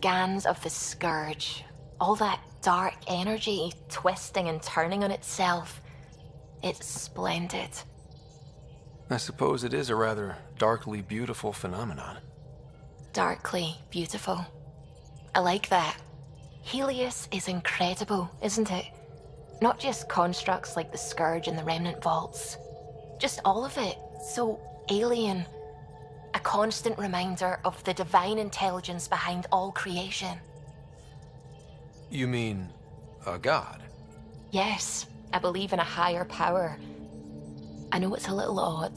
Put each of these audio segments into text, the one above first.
scans of the Scourge, all that dark energy twisting and turning on itself, it's splendid. I suppose it is a rather darkly beautiful phenomenon. Darkly beautiful. I like that. Helios is incredible, isn't it? Not just constructs like the Scourge and the Remnant Vaults. Just all of it. So alien. A constant reminder of the divine intelligence behind all creation. You mean a god? Yes, I believe in a higher power. I know it's a little odd,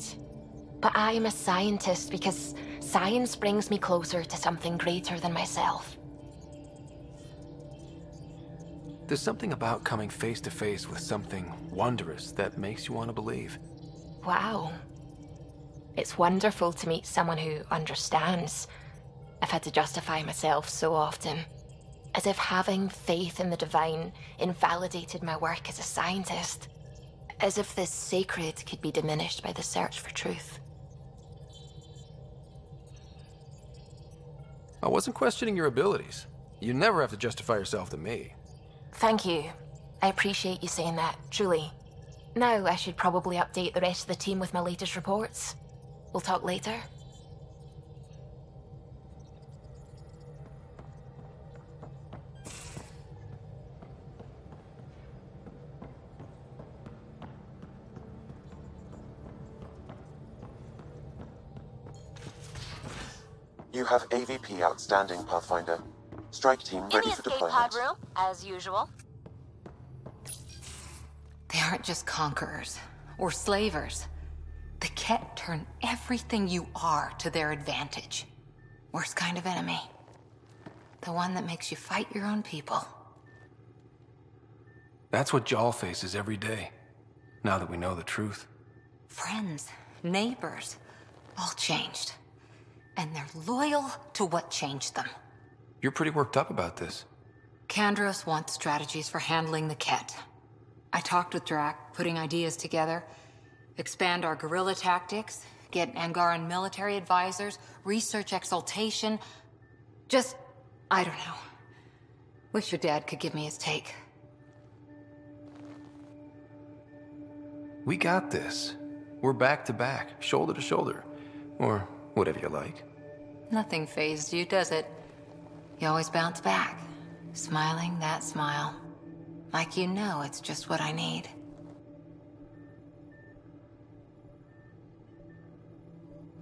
but I am a scientist because science brings me closer to something greater than myself. There's something about coming face to face with something wondrous that makes you want to believe. Wow. It's wonderful to meet someone who understands. I've had to justify myself so often, as if having faith in the divine invalidated my work as a scientist. As if the sacred could be diminished by the search for truth. I wasn't questioning your abilities. You never have to justify yourself to me. Thank you. I appreciate you saying that, truly. Now I should probably update the rest of the team with my latest reports. We'll talk later. You have AVP outstanding, Pathfinder. Strike team ready for deployment. In the escape pod room, as usual. They aren't just conquerors or slavers. The Ket turn everything you are to their advantage. Worst kind of enemy. The one that makes you fight your own people. That's what Jal faces every day, now that we know the truth. Friends, neighbors, all changed. And they're loyal to what changed them. You're pretty worked up about this. Kandros wants strategies for handling the Ket. I talked with Drac, putting ideas together. Expand our guerrilla tactics, get Angaran military advisors, research exaltation. Just, I don't know. Wish your dad could give me his take. We got this. We're back to back, shoulder to shoulder. Or whatever you like. Nothing fazed you, does it? You always bounce back, smiling that smile. Like you know it's just what I need.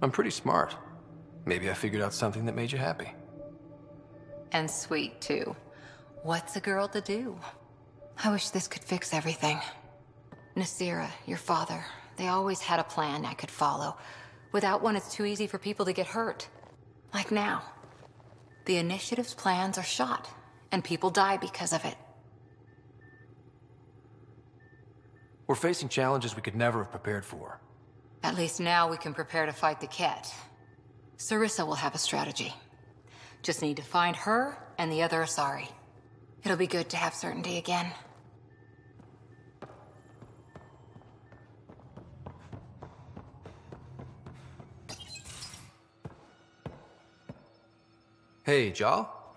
I'm pretty smart. Maybe I figured out something that made you happy. And sweet, too. What's a girl to do? I wish this could fix everything. Nasira, your father, they always had a plan I could follow. Without one, it's too easy for people to get hurt. Like now. The Initiative's plans are shot, and people die because of it. We're facing challenges we could never have prepared for. At least now we can prepare to fight the Ket. Sarissa will have a strategy. Just need to find her and the other Asari. It'll be good to have certainty again. Hey, Jal?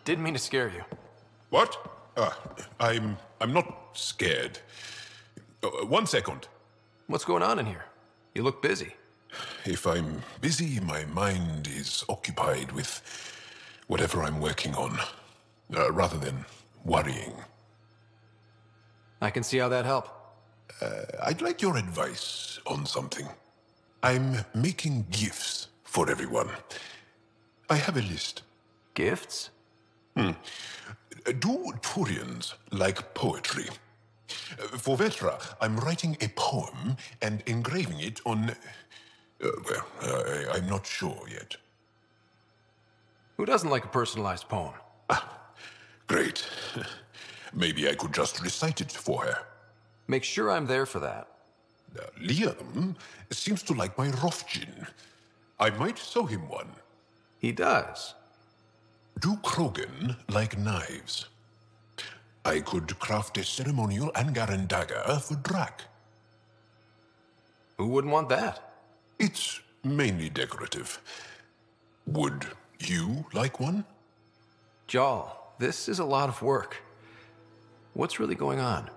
Didn't mean to scare you. What? I'm not scared. 1 second. What's going on in here? You look busy. If I'm busy, my mind is occupied with whatever I'm working on, rather than worrying. I can see how that'd help. I'd like your advice on something. I'm making gifts for everyone. I have a list. Gifts? Do Turians like poetry? For Vetra, I'm writing a poem and engraving it on... I'm not sure yet. Who doesn't like a personalized poem? Great. Maybe I could just recite it for her. Make sure I'm there for that. Liam seems to like my Rofjin. I might sew him one. He does. Do Krogan like knives? I could craft a ceremonial Angaran dagger for Drac. Who wouldn't want that? It's mainly decorative. Would you like one? Jarl, this is a lot of work. What's really going on?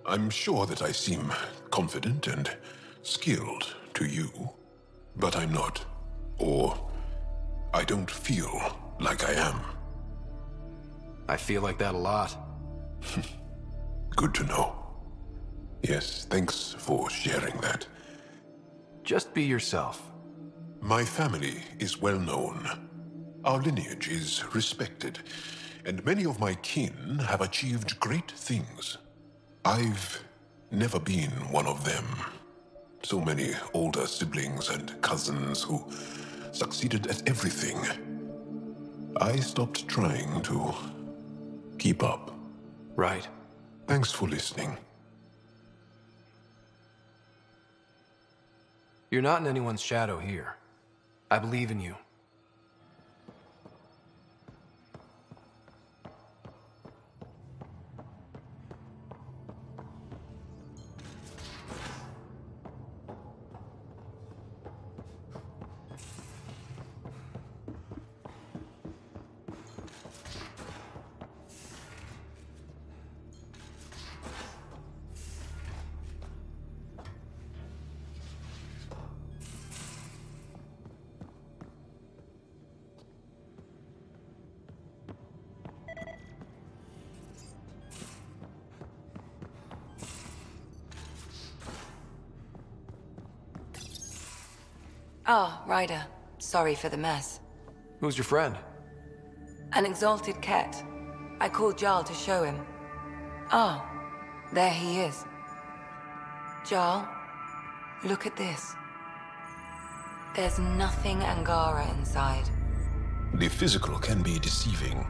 I'm sure that I seem confident and skilled to you, but I'm not. Or I don't feel like I am. I feel like that a lot. Good to know. Yes, thanks for sharing that. Just be yourself. My family is well known. Our lineage is respected, and many of my kin have achieved great things. I've never been one of them. So many older siblings and cousins who succeeded at everything. I stopped trying to keep up. Right. Thanks for listening. You're not in anyone's shadow here. I believe in you. Ah, Ryder. Sorry for the mess. Who's your friend? An exalted Ket. I called Jarl to show him. Ah, there he is. Jarl, look at this. There's nothing Angara inside. The physical can be deceiving.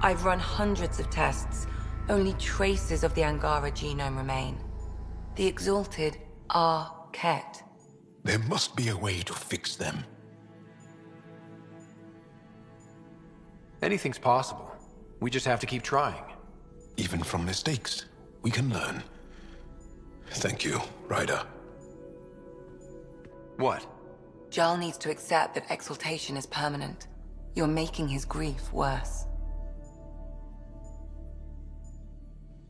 I've run hundreds of tests. Only traces of the Angara genome remain. The exalted are Ket. There must be a way to fix them. Anything's possible. We just have to keep trying. Even from mistakes, we can learn. Thank you, Ryder. What? Jarl needs to accept that exaltation is permanent. You're making his grief worse.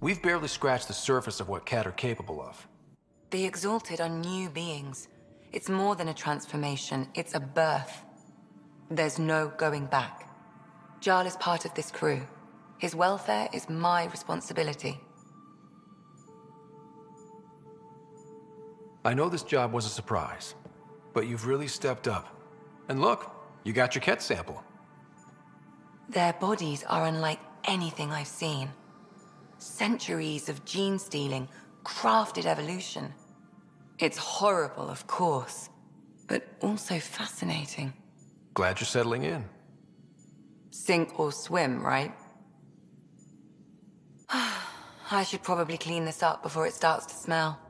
We've barely scratched the surface of what Cat are capable of. The exalted are new beings. It's more than a transformation, it's a birth. There's no going back. Jarl is part of this crew. His welfare is my responsibility. I know this job was a surprise, but you've really stepped up. And look, you got your Ket sample. Their bodies are unlike anything I've seen. Centuries of gene stealing, crafted evolution. It's horrible, of course, but also fascinating. Glad you're settling in. Sink or swim, right? I should probably clean this up before it starts to smell.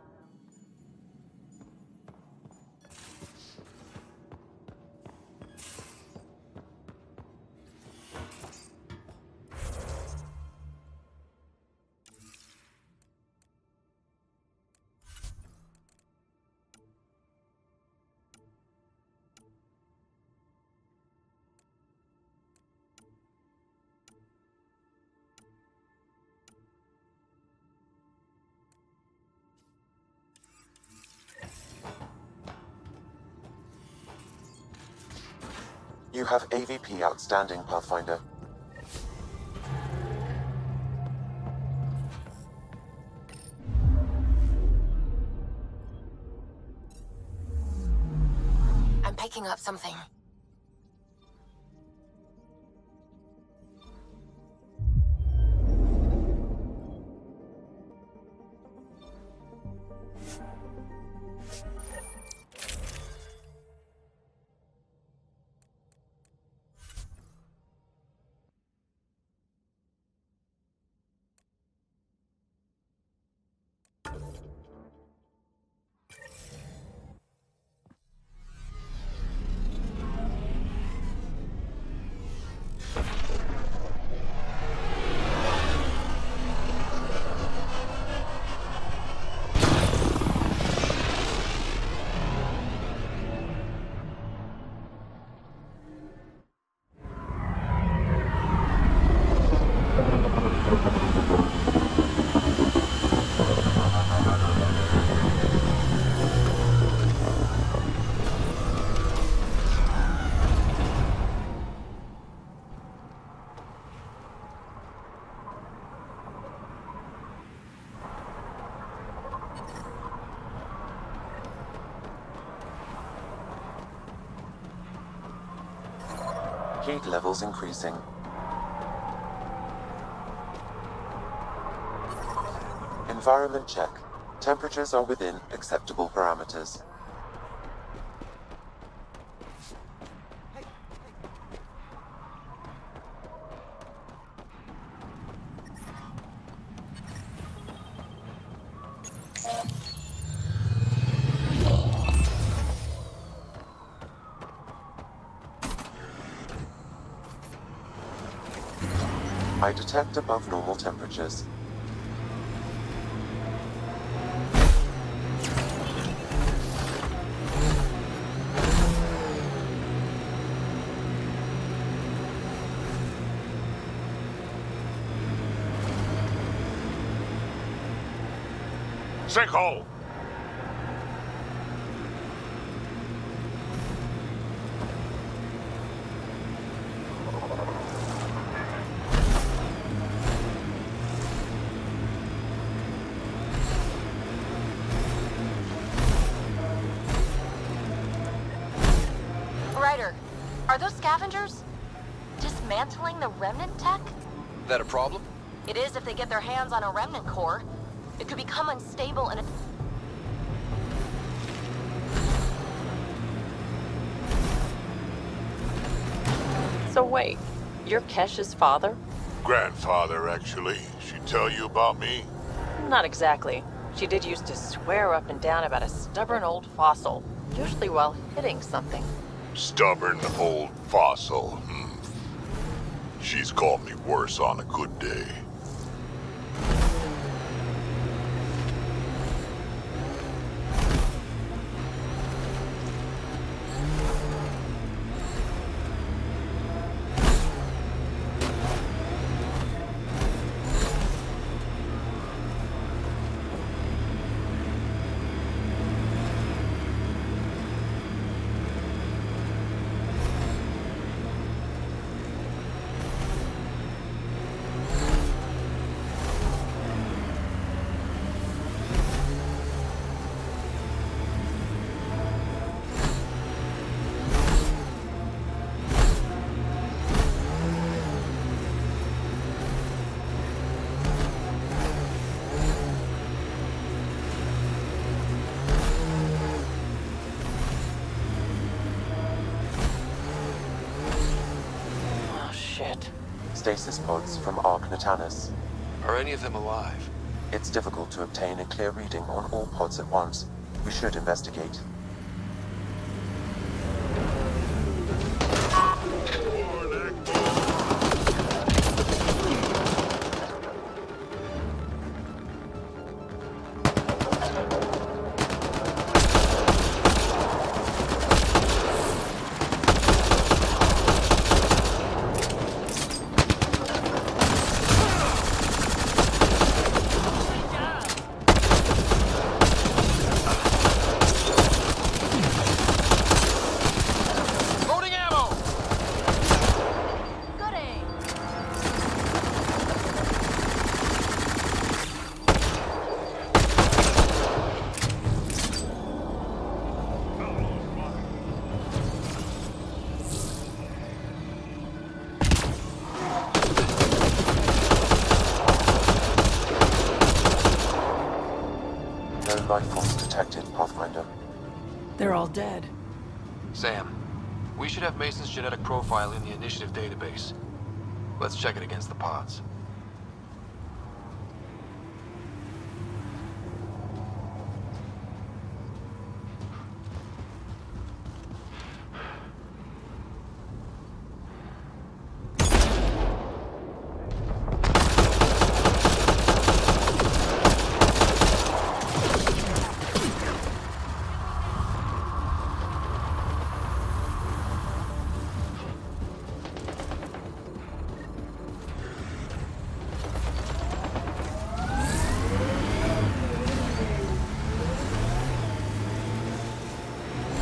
You have AVP outstanding, Pathfinder. I'm picking up something. Heat levels increasing. Environment check. Temperatures are within acceptable parameters. I detect above normal temperatures. Sinkhole! Ryder, are those scavengers dismantling the remnant tech? That a problem? It is if they get their hands on a remnant core. It could become unstable and... So wait, you're Kesh's father? Grandfather, actually. She tell you about me? Not exactly. She did used to swear up and down about a stubborn old fossil, usually while hitting something. Stubborn old fossil. She's called me worse on a good day. Stasis pods from Ark Natanus. Are any of them alive? It's difficult to obtain a clear reading on all pods at once. We should investigate. Life forms detected, Pathfinder. They're all dead. Sam, we should have Mason's genetic profile in the initiative database. Let's check it against the pods.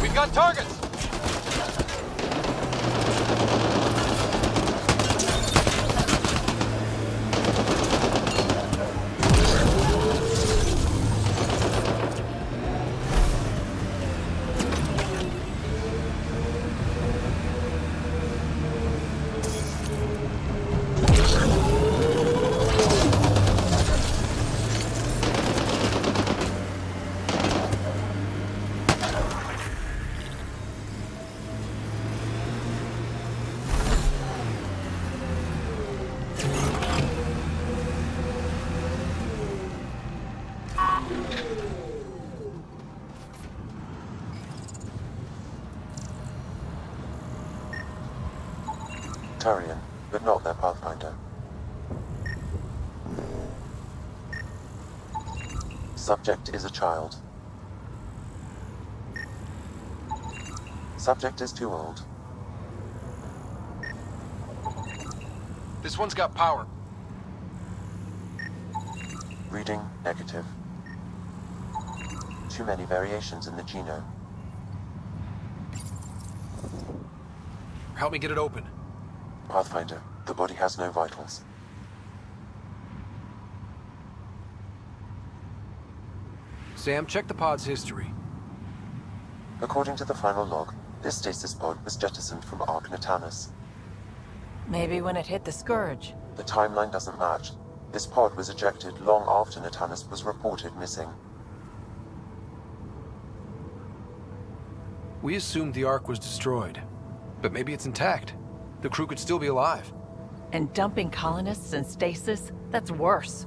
We've got targets! Turian, but not their Pathfinder. Subject is a child. Subject is too old. This one's got power. Reading negative. Too many variations in the genome. Help me get it open. Pathfinder, the body has no vitals. Sam, check the pod's history. According to the final log, this stasis pod was jettisoned from Ark Natanus. Maybe when it hit the Scourge. The timeline doesn't match. This pod was ejected long after Natanus was reported missing. We assumed the Ark was destroyed, but maybe it's intact. The crew could still be alive. And dumping colonists in stasis? That's worse.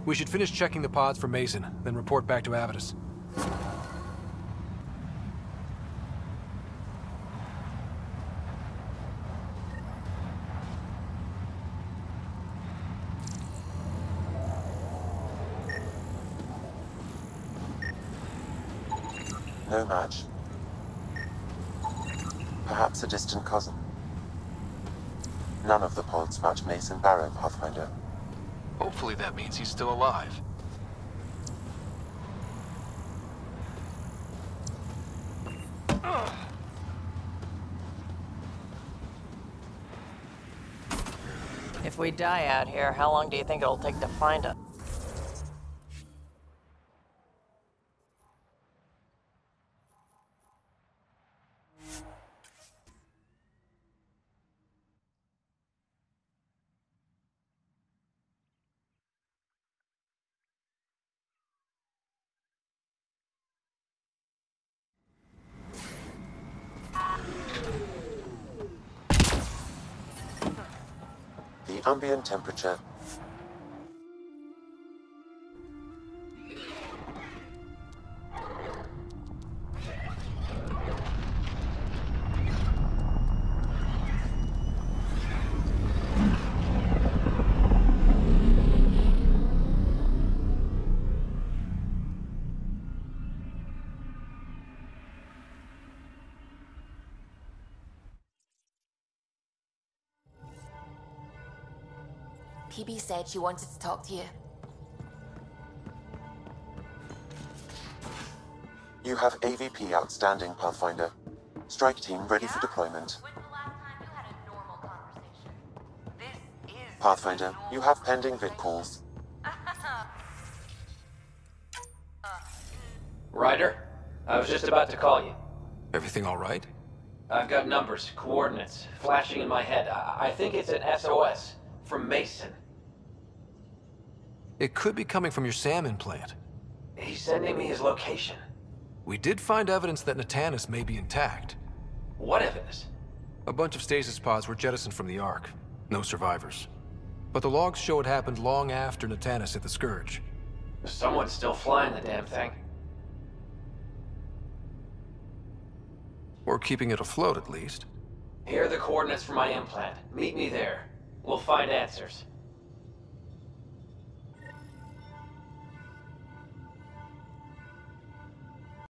We should finish checking the pods for Mason, then report back to Avidus. No match. Perhaps a distant cousin. None of the pods match Mason Barrow, Pathfinder. Hopefully that means he's still alive. If we die out here, how long do you think it'll take to find us? The ambient temperature. PB said she wanted to talk to you. You have AVP outstanding, Pathfinder. Strike team ready for deployment. Pathfinder, you have pending vid calls. Ryder, I was just about to call you. Everything all right? I've got numbers, coordinates, flashing in my head. I think it's an SOS from Mason. It could be coming from your SAM implant. He's sending me his location. We did find evidence that Natanus may be intact. What evidence? A bunch of stasis pods were jettisoned from the Ark. No survivors. But the logs show it happened long after Natanus hit the Scourge. Someone's still flying the damn thing. Or keeping it afloat, at least. Here are the coordinates for my implant. Meet me there. We'll find answers.